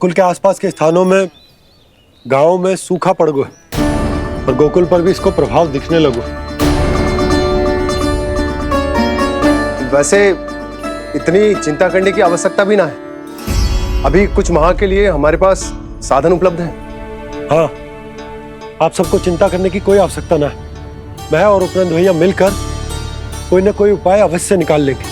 गोकुल के आसपास के स्थानों में, गांवों में सूखा पड़ गया और गोकुल पर भी इसको प्रभाव दिखने लगो। वैसे इतनी चिंता करने की आवश्यकता भी ना है। अभी कुछ माह के लिए हमारे पास साधन उपलब्ध हैं। हाँ, आप सबको चिंता करने की कोई आवश्यकता ना है। मैं और उपनंद भैया मिलकर कोई ना कोई उपाय अवश्य निकाल लेंगे।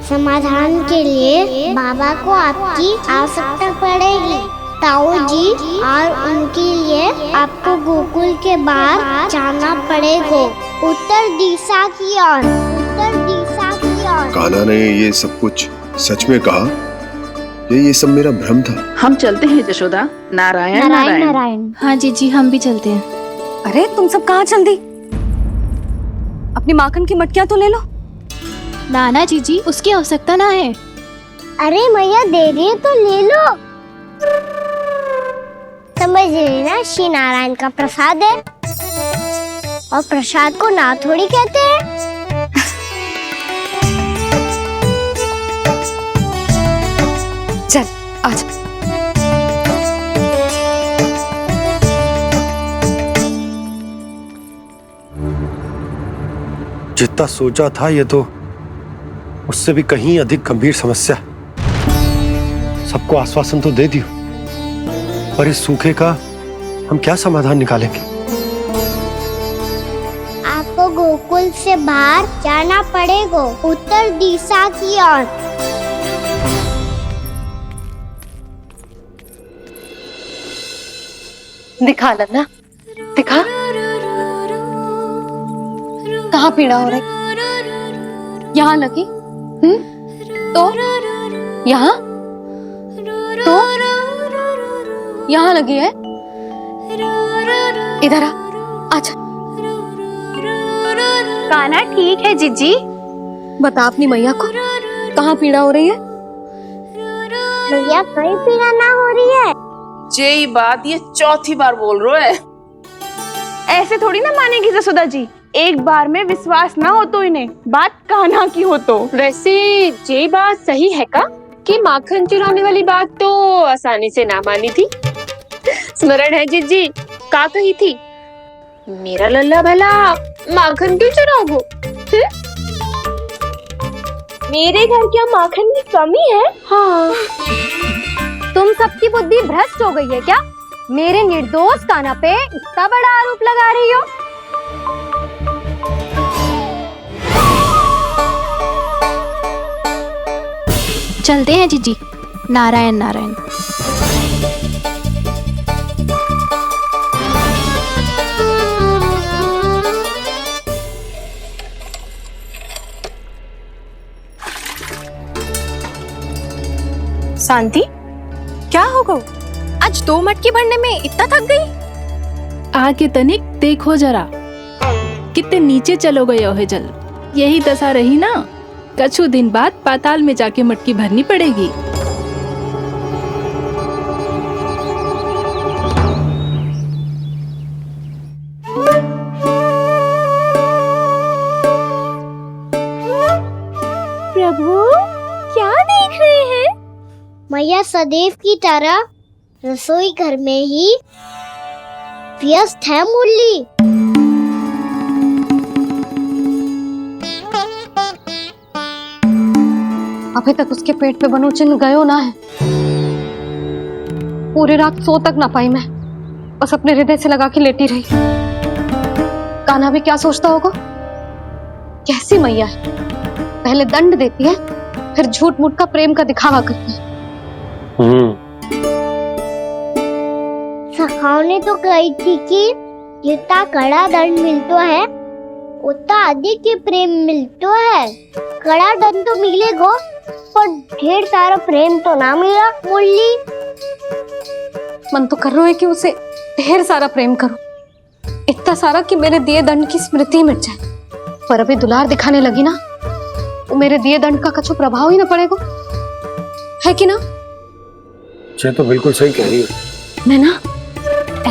समाधान के लिए बाबा को आपकी आवश्यकता पड़ेगी। ताऊ जी और उनके लिए आपको गोकुल के बाहर जाना पड़ेगा, उत्तर दिशा की ओर, उत्तर दिशा की ओर। कान्हा ने ये सब कुछ सच में कहा? ये सब मेरा भ्रम था? हम चलते हैं यशोदा। नारायण नारायण नारायण। हाँ जी हम भी चलते हैं। अरे तुम सब कहाँ चल दी? अपनी माखन की मटकियाँ तो ले लो। नाना जी उसकी आवश्यकता ना है। अरे मैया दे रही है तो ले लो। समझ रही ना, श्री नारायण का प्रसाद है और प्रसाद को ना थोड़ी कहते हैं। चल आज। जितना सोचा था ये तो उससे भी कहीं अधिक गंभीर समस्या। सबको आश्वासन तो दे दियो, पर इस सूखे का हम क्या समाधान निकालेंगे? आपको गोकुल से बाहर जाना पड़ेगा, उत्तर दिशा की ओर। दिखा लन्ना, दिखा। कहाँ पीड़ा हो रही? यहाँ लगी? तो यहाँ? तो यहाँ लगी है? इधर आ, आजा। कान्हा ठीक है जीजी। बता अपनी मैया को कहाँ पीड़ा हो रही है? भैया कोई पीड़ा ना हो रही है। यही बात ये चौथी बार बोल रहे है। ऐसे थोड़ी ना मानेगी जसोदा जी। एक बार में विश्वास ना हो तो इन्हें, बात कान्हा की हो तो। वैसे ये बात सही है का कि माखन चुराने वाली बात तो आसानी से ना मानी थी। स्मरण है जीजी का कही थी, मेरा लल्ला भला माखन क्यों चुराओगो? मेरे घर क्या माखन की कमी है? हाँ। तुम सबकी बुद्धि भ्रष्ट हो गई है क्या? मेरे निर्दोष कान्हा पे इतना बड़ा आरोप लगा रही हो? चलते हैं जीजी। नारायण नारायण। शांति, क्या हो गो? आज 2 मटकी भरने में इतना थक गई? आके तनिक देखो जरा, कितने नीचे चलो गए हो जल। यही दशा रही ना, कछु दिन बाद पाताल में जाके मटकी भरनी पड़ेगी। प्रभु क्या देख रहे हैं? मैया सदैव की तरह रसोई घर में ही व्यस्त है मुरली। अभी तक उसके पेट पे बनो चिन्ह गयो ना है। पूरी रात सो तक ना पाई मैं, बस अपने हृदय से लगा के लेटी रही। कान्हा भी क्या सोचता होगा? कैसी मैया है, पहले दंड देती है फिर झूठ मूठ का प्रेम का दिखावा करती है। सखाओ ने तो कही थी कि जितना कड़ा दंड मिलता है उतना अधिक ही प्रेम मिलता है। कड़ा दंड तो मिलेगा पर ढेर सारा प्रेम तो ना मिला मुरली। मन तो कर रहा है कि उसे ढेर सारा प्रेम करो, इतना सारा कि मेरे दिए दंड की स्मृति मिट जाए। पर अभी दुलार दिखाने लगी ना, तो मेरे दिए दंड का कछु प्रभाव ही ना पड़ेगा, है कि ना? ये तो बिल्कुल सही कह रही हो। मैं ना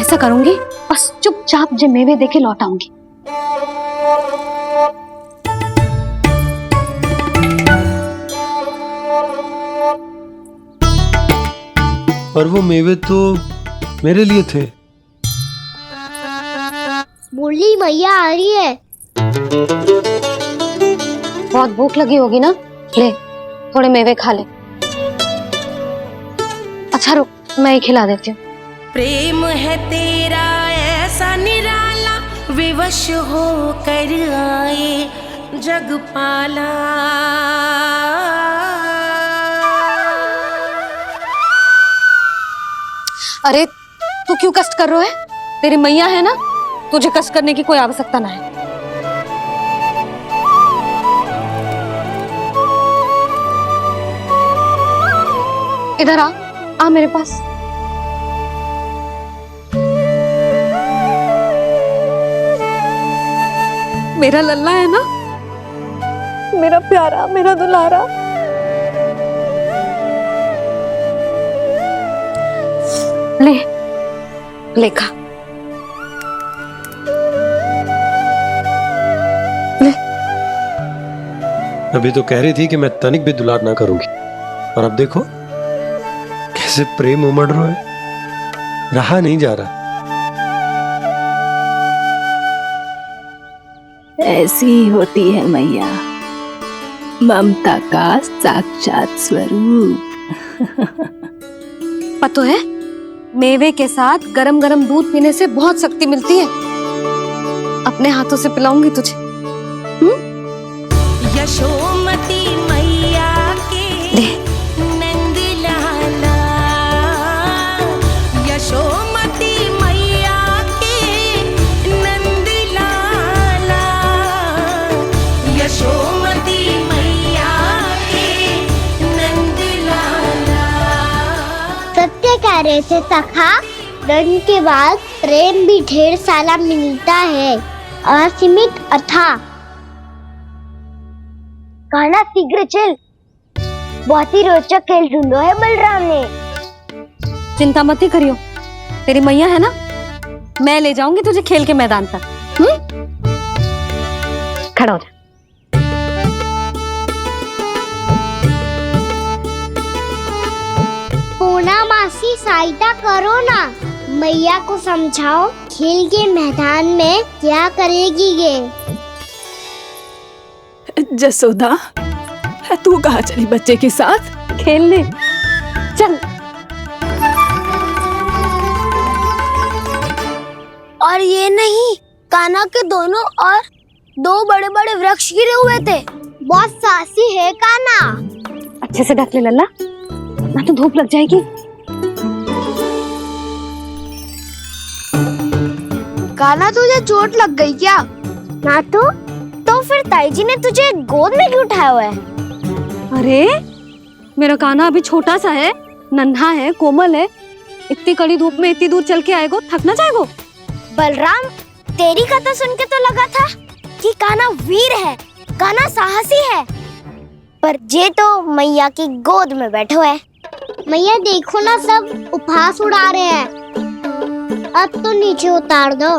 ऐसा करूंगी, बस चुपचाप जे मेवे देके लौट आऊंगी। पर वो मेवे तो मेरे लिए थे। बोली मैया आ रही है। बहुत भूख लगी होगी ना, ले थोड़े मेवे खा ले। अच्छा रुक, मैं ही खिला देती हूँ। प्रेम है तेरा ऐसा निराला, विवश हो कर आए जग पाला। अरे तू क्यों कष्ट कर रहा है? तेरी मैया है ना, तुझे कष्ट करने की कोई आवश्यकता ना है। इधर आ मेरे पास। मेरा लल्ला है ना, मेरा प्यारा, मेरा दुलारा। ले ले खा। ले। अभी तो कह रही थी कि मैं तनिक भी दुलार ना करूंगी, और अब देखो कैसे प्रेम उमड़ रहा है, रहा नहीं जा रहा। ऐसी ही होती है मैया, ममता का साक्षात स्वरूप। पता है, मेवे के साथ गरम गरम दूध पीने से बहुत शक्ति मिलती है। अपने हाथों से पिलाऊंगी तुझे। यशोमती मैया के नंद लाला, यशोमती मैया के नंद लाला, यशोमती मैया के नंद लाला। सत्य कह रहे थे सखा, धन के बाद प्रेम भी ढेर सारा मिलता है, असीमित अथाह। गाना शीघ्र चल, बहुत ही रोचक खेल ढूंढो है बलराम ने। चिंता मत ही करियो, तेरी मैया है ना, मैं ले जाऊंगी तुझे खेल के मैदान पर। खड़ा हो जा। पूना मासी सहायता करो ना, मैया को समझाओ खेल के मैदान में क्या करेगी ये। जसोदा, तू कहाँ चली बच्चे के साथ? खेलने चल। और ये नहीं, कान्हा के दोनों और दो बड़े बड़े वृक्ष गिरे हुए थे। बहुत साहसी है कान्हा। अच्छे से ढक ले लल्ला, ना तो धूप लग जाएगी। कान्हा तुझे चोट लग गई क्या? ना तो फिर ताई जी ने तुझे गोद में क्यों उठाया हुआ है? अरे मेरा कान्हा अभी छोटा सा है, नन्हा है, कोमल है। इतनी कड़ी धूप में इतनी दूर चल के आएगो, थक ना जाएगो। बलराम, तेरी कथा सुन के तो लगा था कि कान्हा वीर है, कान्हा साहसी है, पर ये तो मैया की गोद में बैठे हुए है। मैया देखो ना, सब उपहास उड़ा रहे हैं। अब तो नीचे उतार दो।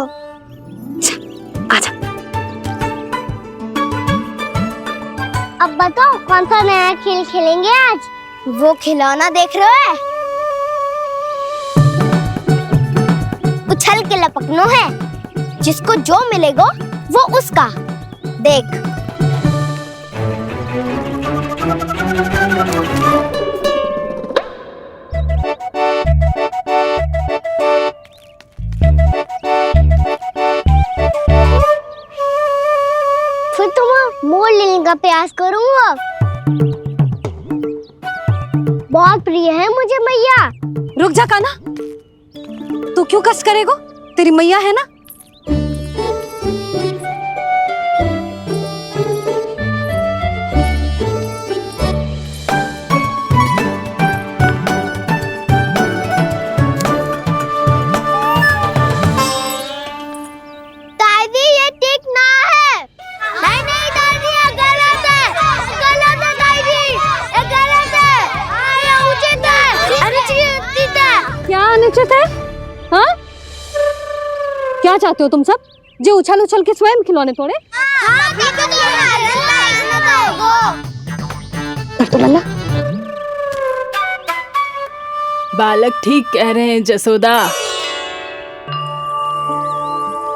आजा। अब बताओ कौन सा नया खेल खेलेंगे आज? वो खिलौना देख रहे हो? उछल के लपकनो है, जिसको जो मिलेगा वो उसका। देख। फिर तुम मोड़ लेने का प्रयास करूंगा। बहुत प्रिय है मुझे मैया। रुक जा कान्हा, तू क्यों कष्ट करेगो? तेरी मैया है ना। दादी ये ठीक ना है। नहीं दादी, ये गलत है। गलत है दादी, ये गलत है। ये उचित है, अनुचित है। क्या अनुचित है? हाँ? क्या चाहते हो तुम सब? जो उछल उछल के स्वयं खिलौने तोड़े? तो लल्ला, बालक ठीक कह रहे हैं जसोदा।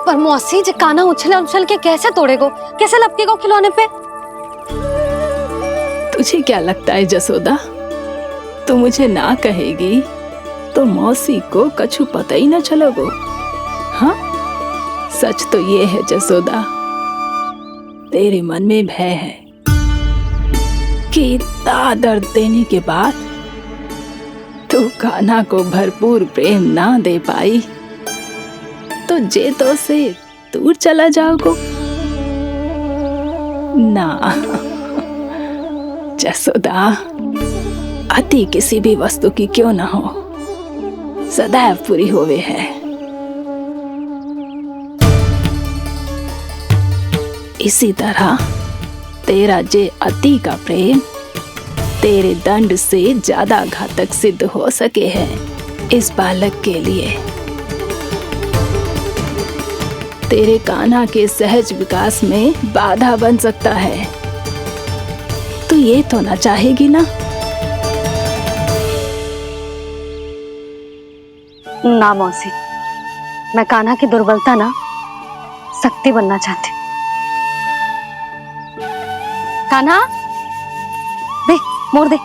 पर मौसी जे काना उछल उछल के कैसे तोड़ेगो, कैसे लपकेगो खिलौने पे? तुझे क्या लगता है जसोदा, तू मुझे ना कहेगी तो मौसी को कछु पता ही न चलोगो। हाँ, सच तो ये है जसोदा, तेरे मन में भय है कि इतना दर्द देने के बाद तू कान्हा को भरपूर प्रेम ना दे पाई तो जेतो से दूर चला जाओगो ना। जसोदा, अति किसी भी वस्तु की क्यों ना हो, सदैव पूरी होवे है। इसी तरह तेरा जे अति का प्रेम तेरे दंड से ज्यादा घातक सिद्ध हो सके है इस बालक के लिए। तेरे कान्हा के सहज विकास में बाधा बन सकता है। तू ये तो ना चाहेगी ना? ना मौसी, मैं कान्हा की दुर्बलता ना शक्ति बनना चाहती। कान्हा, दे मोड़ दे।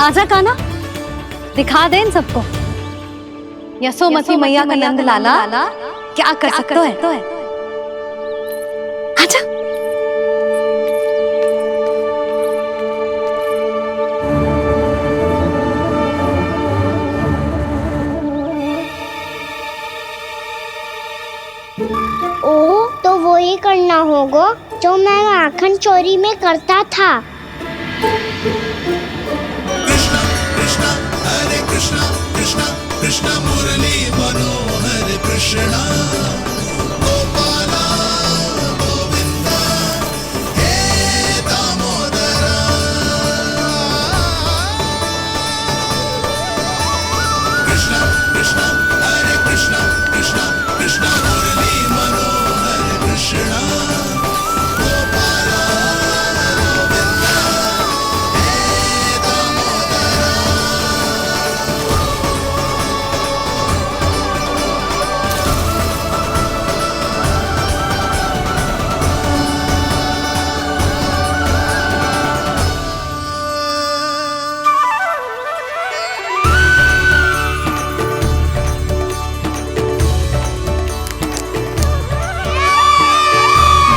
आजा कान्हा, दिखा दे इन सबको यशोमती मैया का नंद लाला क्या कर सकता है। आजा। ओ, तो वो ही करना होगा जो मैं माखन चोरी में करता था। कृष्ण मुरली मनोहर कृष्ण गोपाला गोविंदा हे दामोदरा। कृष्ण कृष्ण हरे कृष्ण कृष्ण कृष्ण मुरली मनोहर कृष्ण गोपाला गोविंदा हे दामोदरा।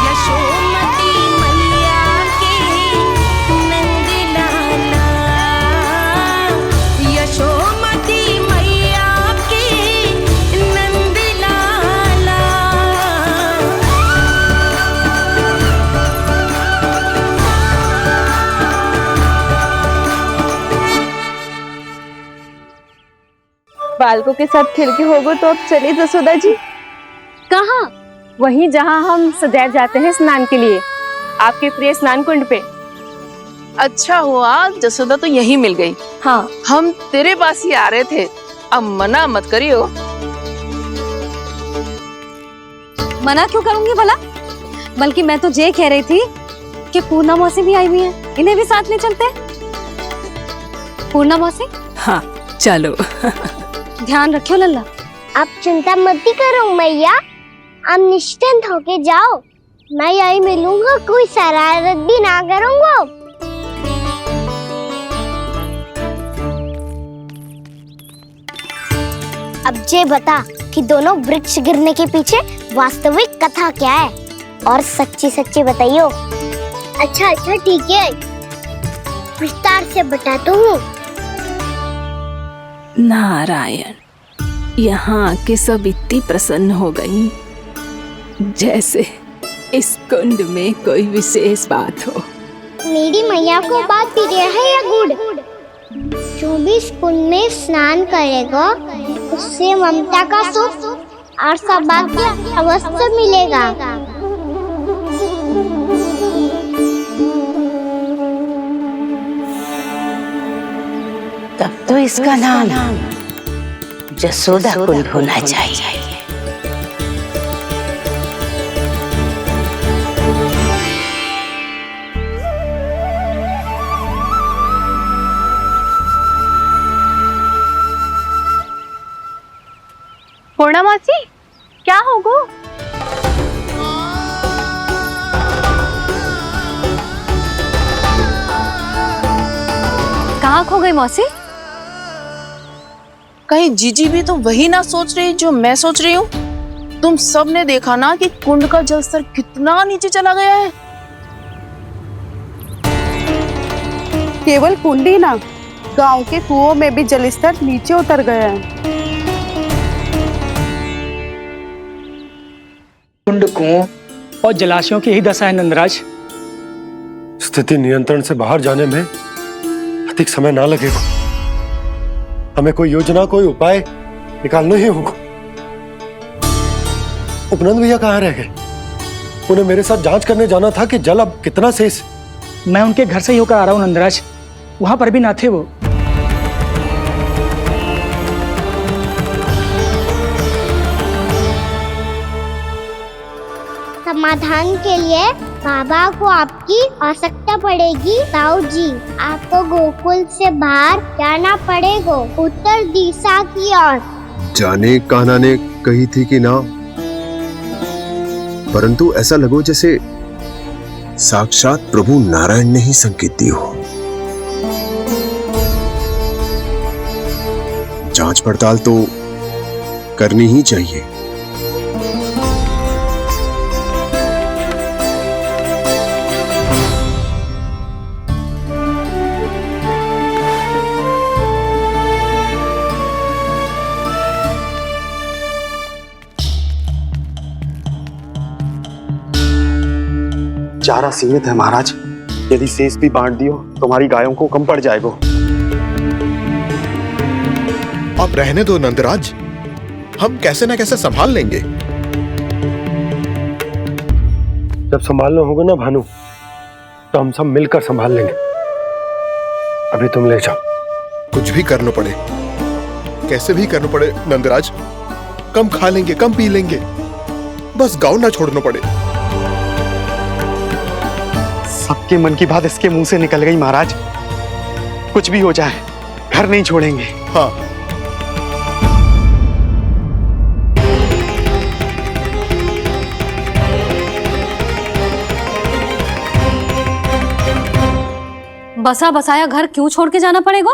यशोमती मैया के नंद लाला, यशोमती मैया के नंद लाला। बालकों के साथ खेल के होगो तो अब चलिए जसोदा जी। कहाँ? वहीं जहाँ हम सदैव जाते हैं स्नान के लिए, आपके प्रिय स्नान कुंड पे। अच्छा हुआ जसोदा तो यहीं मिल गई। हाँ, हम तेरे पास ही आ रहे थे, अब मना मत करियो। मना क्यों करूंगी भला? बल्कि मैं तो ये कह रही थी कि पूर्णा मौसी भी आई हुई है, इन्हें भी साथ ले चलते हैं। पूर्णा मौसी, हाँ चलो। ध्यान रखियो लल्ला। आप चिंता मत करो मैया, आप निश्चिंत होके जाओ, मैं यही मिलूंगा, कोई शरारत भी ना करूंगा। अब ये बता कि दोनों वृक्ष गिरने के पीछे वास्तविक कथा क्या है, और सच्ची सच्ची बताइयो। अच्छा अच्छा ठीक है, विस्तार से बताता हूँ। नारायण, यहाँ के सब इतनी प्रसन्न हो गई जैसे इस कुंड में कोई विशेष बात हो। मेरी मैया को बात प्रिय है या गुड़? जो भी इस कुंड में स्नान करेगा उससे ममता का सुख और सौभाग्य अवश्य मिलेगा। तब तो इसका नाम जसोदा कुंड होना चाहिए। पूर्णा मौसी, क्या होगो? कहाँ खो गई मौसी? कहीं जीजी भी तो वही ना सोच रही जो मैं सोच रही हूँ। तुम सब ने देखा ना कि कुंड का जलस्तर कितना नीचे चला गया है। केवल कुंड ही ना, गांव के कुओं में भी जलस्तर नीचे उतर गया है। कुंड, कुओं और जलाशयों की यही दशा है नंदराज। स्थिति नियंत्रण से बाहर जाने में अधिक समय ना लगेगा। हमें कोई योजना, कोई उपाय निकालना ही होगा। उपनंद भैया कहाँ रह गए? उन्हें मेरे साथ जांच करने जाना था कि जल अब कितना शेष। मैं उनके घर से ही होकर आ रहा हूँ नंदराज, वहां पर भी ना थे वो। समाधान के लिए बाबा को आपकी आवश्यकता पड़ेगी। ताऊ जी, आपको गोकुल से बाहर जाना पड़ेगा, उत्तर दिशा की ओर। जाने कान्हा ने कही थी कि ना, परंतु ऐसा लगो जैसे साक्षात प्रभु नारायण ने ही संकेत दी हो। जांच पड़ताल तो करनी ही चाहिए। चारा सीमित है महाराज, यदि शेष भी बांट दियो तो हमारी गायों को कम पड़ जाएगा। अब रहने दो नंदराज, हम कैसे ना कैसे संभाल लेंगे। जब संभालना होगा ना भानु, तो हम सब मिलकर संभाल लेंगे। अभी तुम ले जाओ। कुछ भी करना पड़े, कैसे भी करना पड़े नंदराज, कम खा लेंगे, कम पी लेंगे, बस गाँव ना छोड़ना पड़े। सबके मन की बात इसके मुंह से निकल गई महाराज। कुछ भी हो जाए, घर नहीं छोड़ेंगे। हाँ, बसा बसाया घर क्यों छोड़ के जाना पड़ेगा?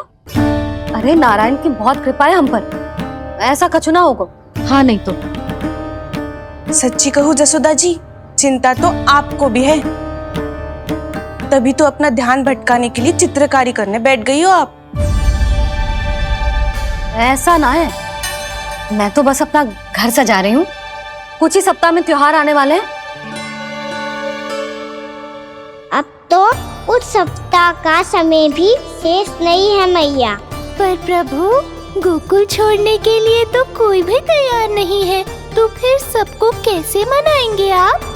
अरे नारायण की बहुत कृपा है हम पर, ऐसा कछु ना होगा। हाँ नहीं तो सच्ची कहूँ जसोदा जी, चिंता तो आपको भी है, तभी तो अपना ध्यान भटकाने के लिए चित्रकारी करने बैठ गई हो आप। ऐसा ना है, मैं तो बस अपना घर सजा रही हूँ। कुछ ही सप्ताह में त्योहार आने वाले हैं। अब तो कुछ सप्ताह का समय भी शेष नहीं है मैया। पर प्रभु, गोकुल छोड़ने के लिए तो कोई भी तैयार नहीं है, तो फिर सबको कैसे मनाएंगे आप?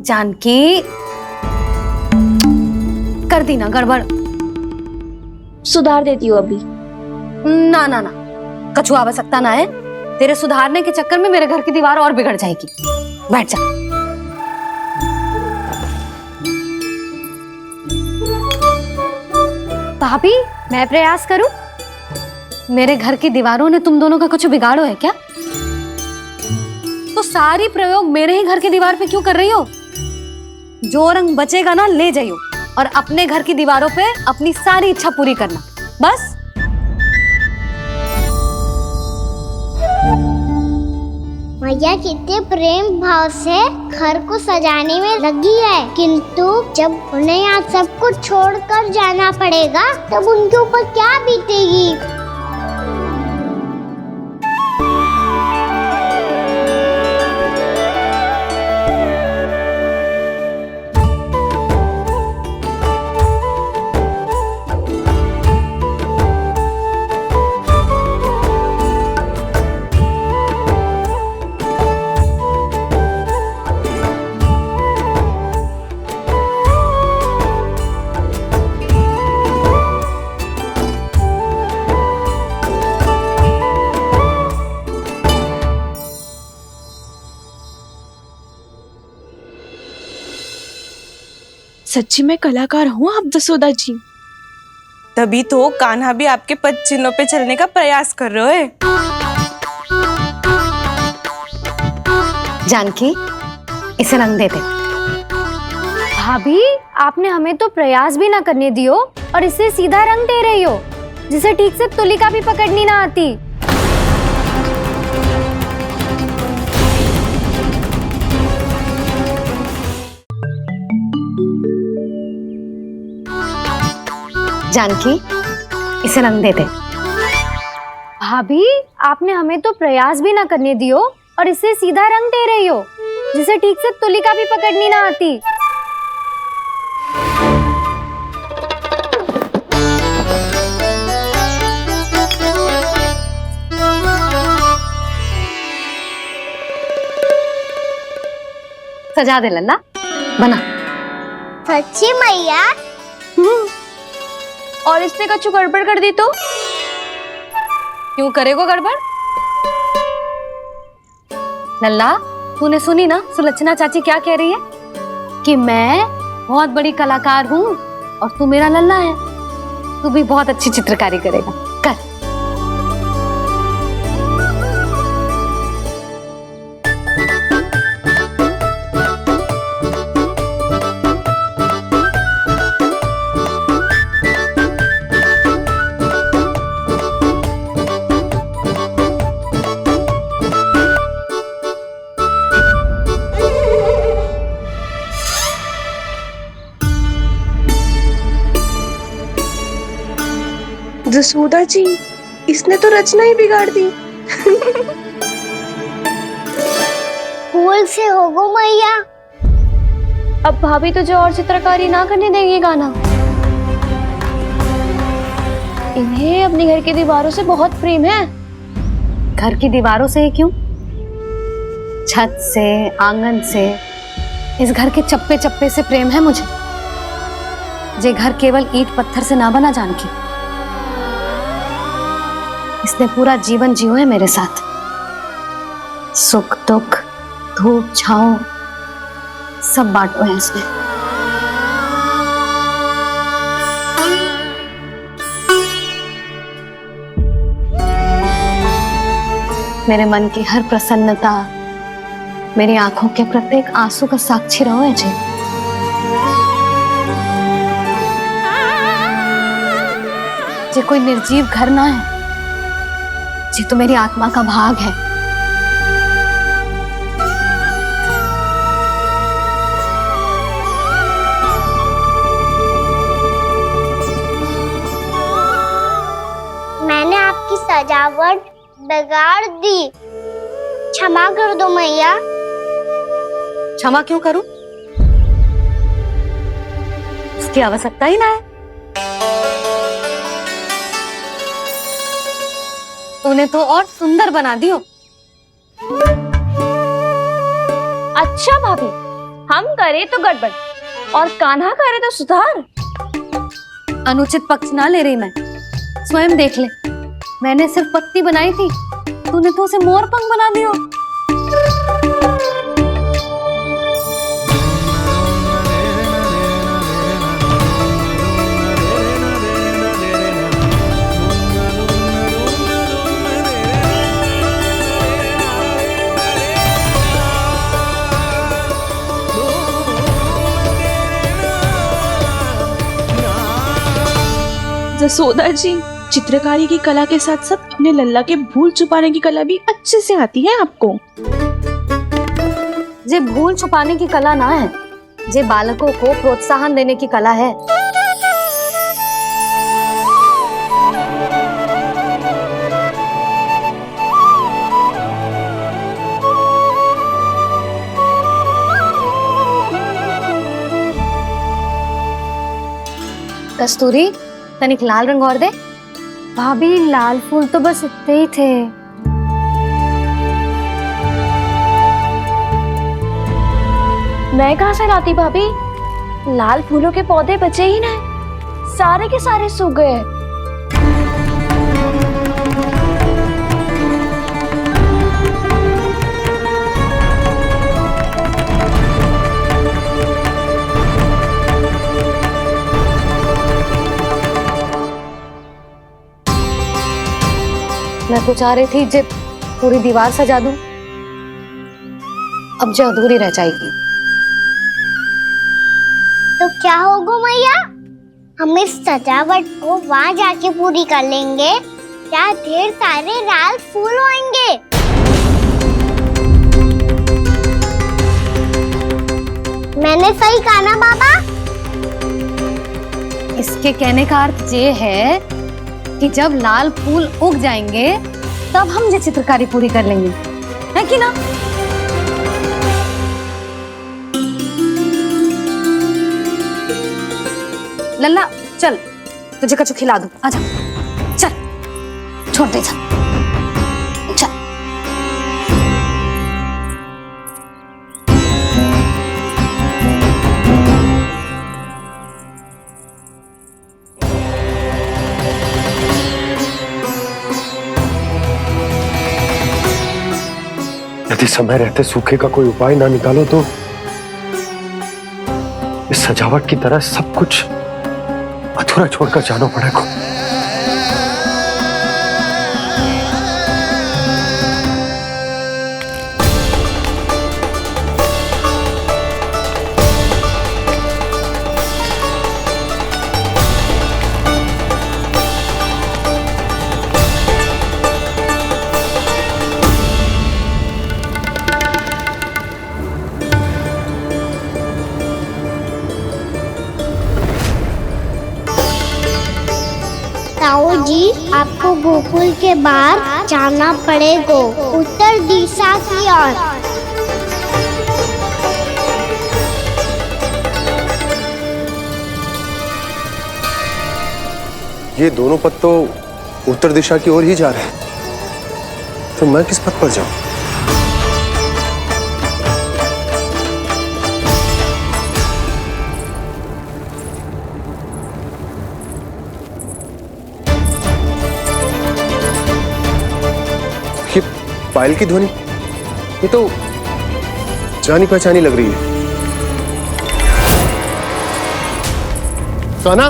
जानकी, कर दी ना गड़बड़। सुधार देती हूँ अभी। ना ना ना, कछु आवश्यकता ना है। तेरे सुधारने के चक्कर में मेरे घर की दीवार और बिगड़ जाएगी। बैठ जा। भाभी, मैं प्रयास करूं? मेरे घर की दीवारों ने तुम दोनों का कुछ बिगाड़ो है क्या? तो सारी प्रयोग मेरे ही घर की दीवार पे क्यों कर रही हो? जो रंग बचेगा ना ले जाइयो, और अपने घर की दीवारों पे अपनी सारी इच्छा पूरी करना, बस। मैया कितने प्रेम भाव से घर को सजाने में लगी है, किंतु जब उन्हें यहाँ सब कुछ छोड़कर जाना पड़ेगा तब उनके ऊपर क्या बीतेगी। सच्ची में कलाकार हूँ आप जसोदा जी। तभी तो कान्हा भी आपके पद चिन्हों पे चलने का प्रयास कर रहे है। जानकी, इसे रंग दे दे। भाभी, आपने हमें तो प्रयास भी ना करने दियो और इसे सीधा रंग दे रही हो, जिसे ठीक से तुलिका भी पकड़नी ना आती। जानकी, इसे रंग दे दे। भाभी, आपने हमें तो प्रयास भी ना करने दियो और इसे सीधा रंग दे रही हो, जिसे ठीक से तुलिका भी पकड़नी ना आती। सजा दे लल्ला, बना। सच्ची मैया? और इसने कछु गड़बड़ कर दी तो? क्यों करेगो गड़बड़? लल्ला, तूने सुनी ना सुलक्षणा चाची क्या कह रही है? कि मैं बहुत बड़ी कलाकार हूँ और तू मेरा लल्ला है। तू भी बहुत अच्छी चित्रकारी करेगा, कर। जसोदा जी, इसने तो रचना ही बिगाड़ दी। फूल से होगो मैया। अब भाभी तुझे और चित्रकारी ना करने देंगी गाना। इन्हें अपने घर की दीवारों से बहुत प्रेम है। घर की दीवारों से ही क्यों? छत से, आंगन से, इस घर के चप्पे चप्पे से प्रेम है मुझे। ये घर केवल ईंट पत्थर से ना बना जानकी। इसने पूरा जीवन जियो है मेरे साथ। सुख दुख, धूप छांव सब बांटो है इसने। मेरे मन की हर प्रसन्नता, मेरी आंखों के प्रत्येक आंसू का साक्षी रहो है जी। ये कोई निर्जीव घर ना है, ये तो मेरी आत्मा का भाग है। मैंने आपकी सजावट बिगाड़ दी, क्षमा कर दो मैया। क्षमा क्यों करूं? उसकी आवश्यकता ही ना है। तूने तो और सुंदर बना दियो। अच्छा भाभी, हम करे तो गड़बड़ और कान्हा करे तो सुधार। अनुचित पक्ष ना ले रही मैं, स्वयं देख ले। मैंने सिर्फ पत्ती बनाई थी, तूने तो उसे मोर पंख बना दियो। जसोदा जी, चित्रकारी की कला के साथ साथ अपने लल्ला के भूल छुपाने की कला भी अच्छे से आती है आपको। ये भूल छुपाने की कला ना है, ये बालकों को प्रोत्साहन देने की कला है। कस्तूरी, तनिक लाल रंग और दे। भाभी, लाल फूल तो बस इतने ही थे। मैं कहाँ से लाती भाभी? लाल फूलों के पौधे बचे ही ना, सारे के सारे सूख गए। मैं तो चाह रही थी जे पूरी दीवार सजा दूं, अब जो अधूरी रह जाएगी। तो क्या होगा मैया, हम इस सजावट को वहाँ जाके पूरी कर लेंगे, क्या ढेर सारे लाल फूल होंगे। मैंने सही कहा ना बाबा? इसके कहने का अर्थ ये है कि जब लाल फूल उग जाएंगे तब हम ये चित्रकारी पूरी कर लेंगे, है कि ना? लल्ला चल, तुझे कछु खिला दूं, आजा चल, छोड़ दे चल। यदि समय रहते सूखे का कोई उपाय ना निकालो तो इस सजावट की तरह सब कुछ अधूरा छोड़कर जाना पड़ेगा। ताऊ जी, आपको गोकुल के बाहर जाना पड़ेगा, उत्तर दिशा की ओर। ये दोनों पथ तो उत्तर दिशा की ओर ही जा रहे हैं, तो मैं किस पथ पर जाऊं? ये पायल की ध्वनि, ये तो जानी पहचानी लग रही है। कान्हा,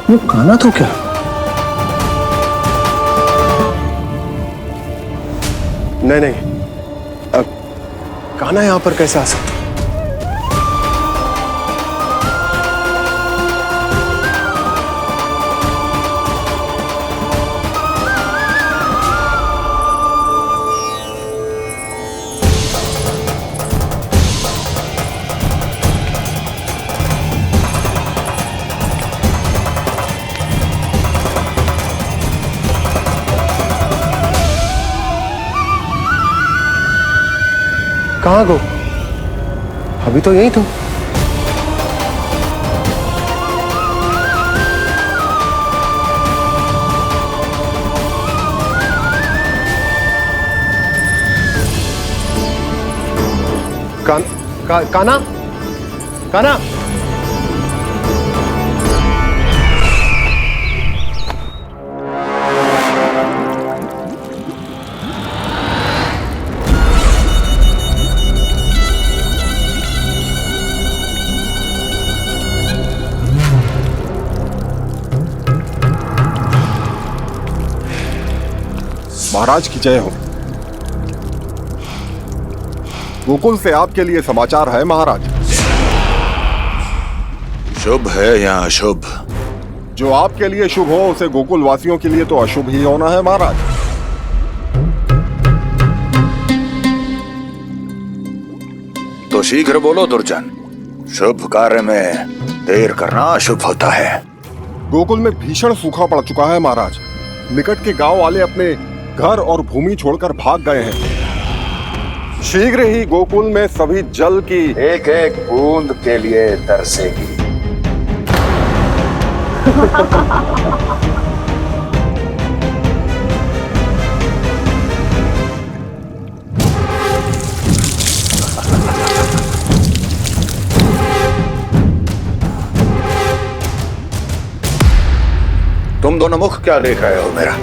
वो कान्हा तो क्या? नहीं, कान्हा यहां पर कैसे आ सकता? कहाँ गो? अभी तो यही तो। कान्हा, कान्हा, महाराज की जय हो। गोकुल से आपके लिए समाचार है महाराज। शुभ है या अशुभ? जो आपके लिए शुभ हो उसे गोकुल वासियों के लिए तो अशुभ ही होना है महाराज। तो शीघ्र बोलो दुर्जन, शुभ कार्य में देर करना अशुभ होता है। गोकुल में भीषण सूखा पड़ चुका है महाराज। निकट के गांव वाले अपने घर और भूमि छोड़कर भाग गए हैं। शीघ्र ही गोकुल में सभी जल की एक एक बूंद के लिए तरसेगी। तुम दोनों मुख क्या देख रहे हो मेरा?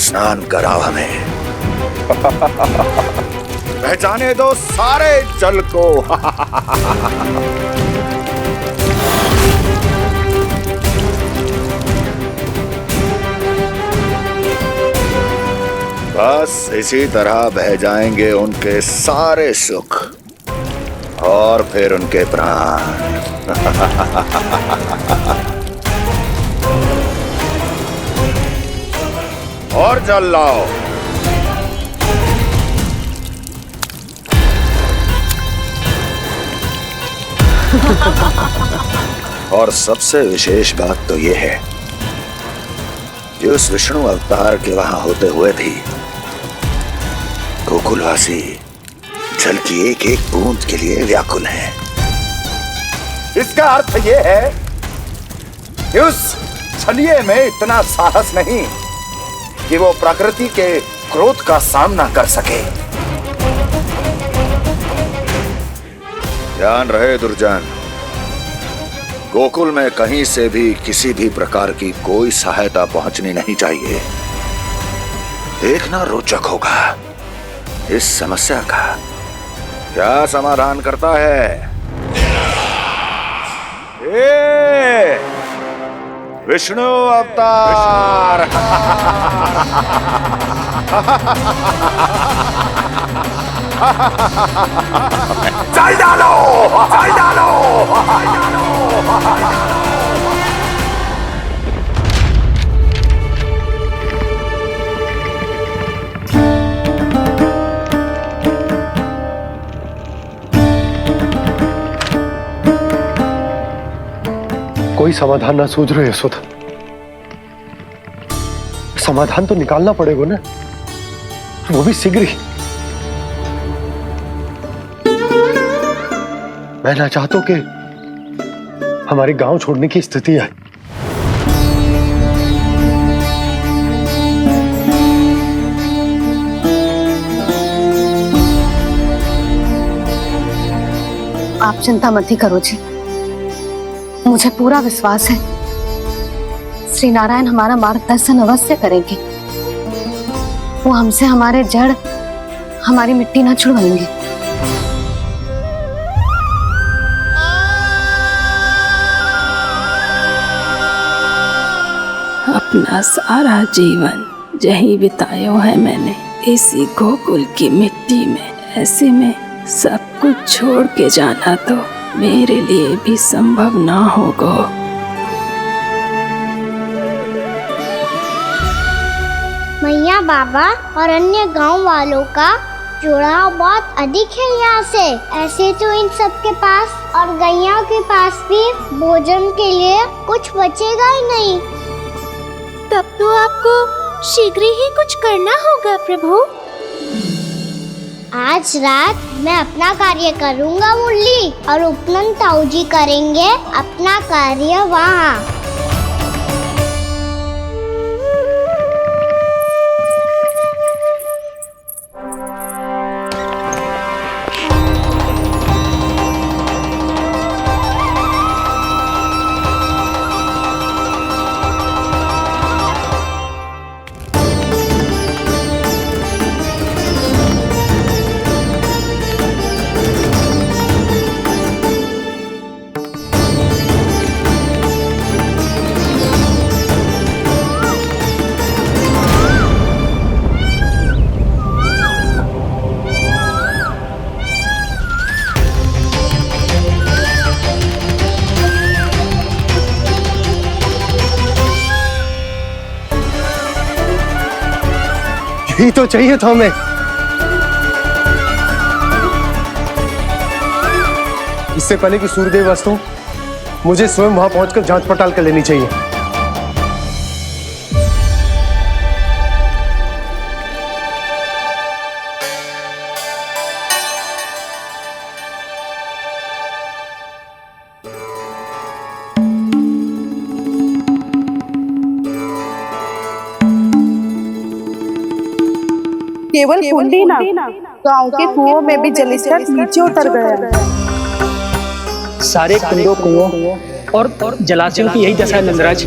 स्नान कराओ हमें। बह जाने दो सारे जल को। बस इसी तरह बह जाएंगे उनके सारे सुख और फिर उनके प्राण। और जल लाओ। और सबसे विशेष बात तो यह है कि उस विष्णु अवतार के वहां होते हुए भी गोकुलवासी जल की एक एक बूंद के लिए व्याकुल हैं। इसका अर्थ यह है कि उस छलिए में इतना साहस नहीं कि वो प्रकृति के क्रोध का सामना कर सके। ध्यान रहे दुर्जन, गोकुल में कहीं से भी किसी भी प्रकार की कोई सहायता पहुंचनी नहीं चाहिए। देखना रोचक होगा इस समस्या का क्या समाधान करता है। विष्णु अवतार। चल डालो, चल डालो। कोई समाधान ना सूझ रहे यशोदा। समाधान तो निकालना पड़ेगा ना, वो भी शीघ्र ही। मैं ना चाहता हूं कि हमारे गांव छोड़ने की स्थिति आए। आप चिंता मत ही करो जी, मुझे पूरा विश्वास है श्री नारायण हमारा मार्गदर्शन अवश्य करेंगे। वो हमसे हमारे जड़, हमारी मिट्टी ना छुड़वाएंगे। अपना सारा जीवन यही बिताया है मैंने, इसी गोकुल की मिट्टी में। ऐसे में सब कुछ छोड़ के जाना तो मेरे लिए भी संभव ना होगा। मैया, बाबा और अन्य गांव वालों का जुड़ाव बहुत अधिक है यहाँ से। ऐसे तो इन सब के पास और गैया के पास भी भोजन के लिए कुछ बचेगा ही नहीं। तब तो आपको शीघ्र ही कुछ करना होगा प्रभु। आज रात मैं अपना कार्य करूँगा मुरली, और उपनंद ताऊ जी करेंगे अपना कार्य वहाँ। यही तो चाहिए था हमें। इससे पहले कि सूर्यदेव अस्त हो, मुझे स्वयं वहां पहुंचकर जांच पड़ताल कर लेनी चाहिए। केवल कुंडी ना, गांव के कुओं में भी जलस्तर नीचे उतर गया। सारे कुंडों, कुओं और जलाशयों की यही दशा है नंदराज।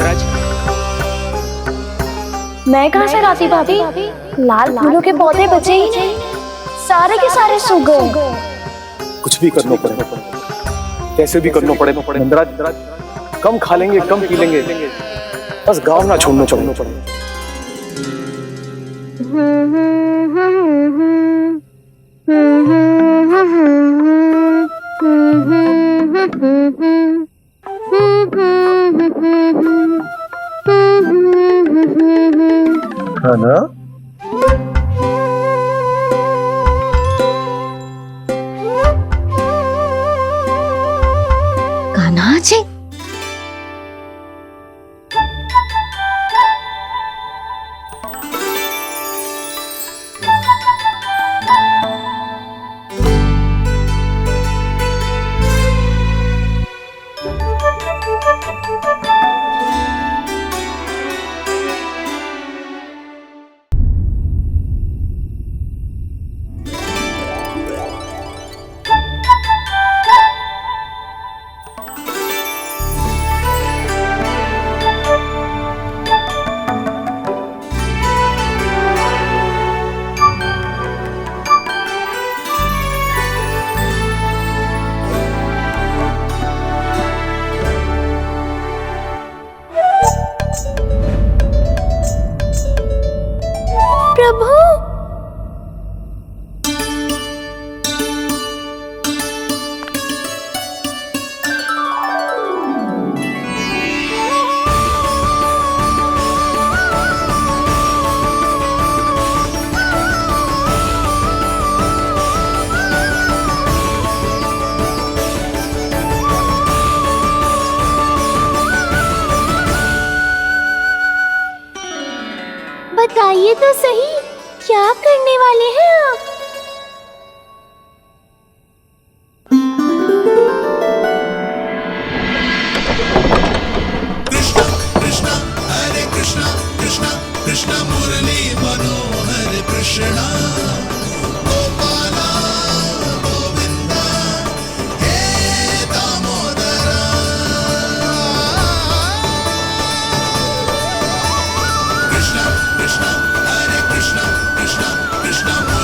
मैं कहाँ से लाती भाभी? लाल फूलों के पौधे बचे ही नहीं, सारे के सारे सो गए। कुछ भी करना पड़ेगा, कैसे भी करना पड़ेगा नंदराज। कम खा लेंगे, कम पी लेंगे, बस गांव ना छोड़ना पड़ेगा। है ना? कान्हा जी, प्रभु, बताइए तो सही, क्या करने वाले हैं आप? Krishna, Krishna,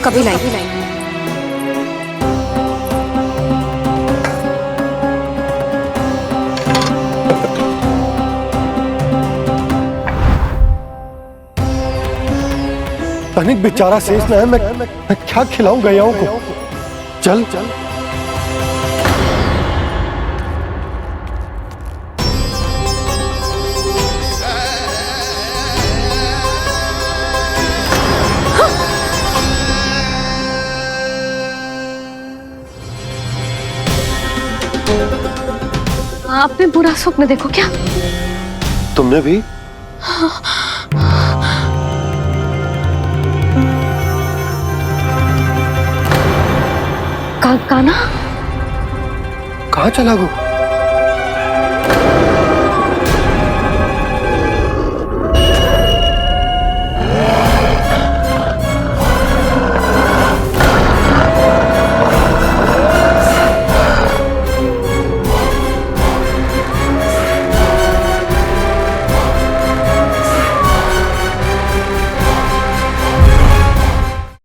कभी लाई। तनिक बेचारा शेष न है, मैं क्या खिलाऊं गयाओं को। चल चल आपने बुरा स्वप्न देखो क्या? तुमने भी? काना कहाँ चला गो?